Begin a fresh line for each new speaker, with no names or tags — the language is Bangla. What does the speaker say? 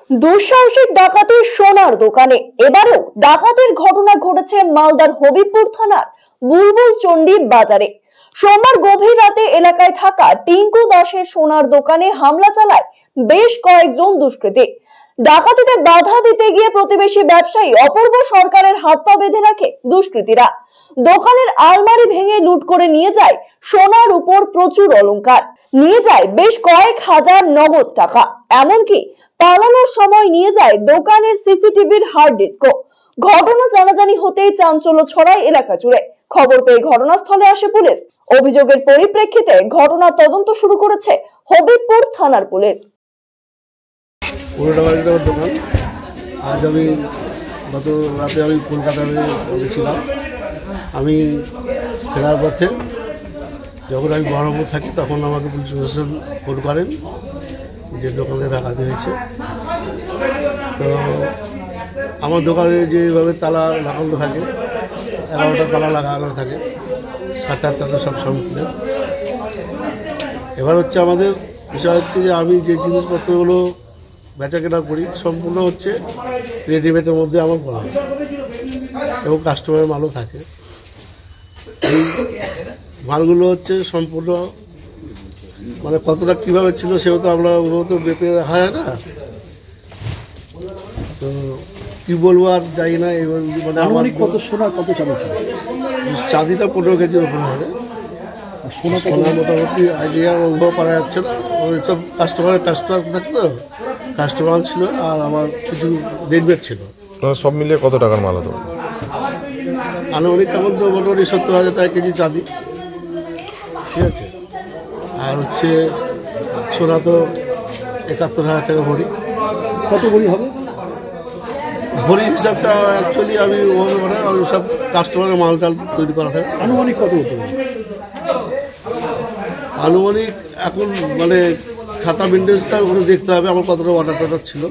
দুঃসাহসিক ডাকাতি সোনার দোকানে। এবারও ডাকাতির ঘটনা ঘটেছে মালদার হবিবপুর থানার বুলবুল চন্ডী বাজারে। সোমবার গভীর রাতে এলাকায় থাকা টিঙ্কু দাসের সোনার দোকানে হামলা চালায় বেশ কয়েকজন দুষ্কৃতী। ডাকাতিতে বাধা দিতে গিয়ে প্রতিবেশী ব্যবসায়ী অপূর্ব সরকারের হাত পা বেঁধে রাখে দুষ্কৃতীরা। দোকানের আলমারি ভেঙে লুট করে নিয়ে যায় সোনার উপর প্রচুর অলংকার, নিয়ে যায় বেশ কয়েক হাজার নগদ টাকা, এমনকি পালানোর সময় নিয়ে যায় দোকানের সিসিটিভির হার্ড ডিস্কও। ঘটনা জানাজানি হতেই চাঞ্চল্য ছড়ায় এলাকা জুড়ে। খবর পেয়ে ঘটনাস্থলে আসে পুলিশ। অভিযোগের পরিপ্রেক্ষিতে ঘটনা তদন্ত শুরু করেছে হবিবপুর থানার পুলিশ।
দোকান আজ আমি গত রাতে আমি কলকাতায় গেছিলাম। আমি ফেরার পথে যখন আমি বহরমপুর থাকি তখন আমাকে পুলিশ প্রশাসন ফোন করেন যে দোকানে ডাকাতি হয়েছে। তো আমার দোকানে যেভাবে তালা লাগানো থাকে, 11টা তালা লাগানো থাকে, 7টা 8টা সব সম্পূর্ণ। এবার হচ্ছে আমাদের বিষয় হচ্ছে যে আমি যে জিনিসপত্রগুলো বেচা কেনা করি সম্পূর্ণ হচ্ছে রেডিমেডের মধ্যে আমার করা হয় এবং কাস্টমারের মালও থাকে। এই মালগুলো হচ্ছে সম্পূর্ণ মানে কতটা কীভাবে ছিল সেও তো আমরা তো বেঁপে রাখা যায় না। তো কী বলবো আর যাই না। মানে আমার
কত সোনা কত চাঁদি ছিল?
চাঁদিটা 15 কেজির উপরে হবে। সোনা মোটামুটি আইডিয়া ওগুলো পারা যাচ্ছে না। ওই সব কাস্টমার থাকে তো, কাস্টমার ছিল আর আমার কিছু রেডমেড ছিল।
সব মিলিয়ে কত টাকার মাল হতো?
আনুমানিক এখন তো মোটামুটি 70,000 টাকা কেজি চাঁদি, ঠিক আছে। আর হচ্ছে সোনা তো 71,000 টাকা ভরি।
কত ভরি হবে?
ভরি হিসাবটা অ্যাকচুয়ালি আমি ওভাবে মানে ওই সব কাস্টমারের মালটাল তৈরি করা থাকে।
আনুমানিক কত হতে পারে?
আনুমানিক এখন মানে খাতা মেনটেন্সটা ওখানে দেখতে হবে আমার কতটা অর্ডার ছিল।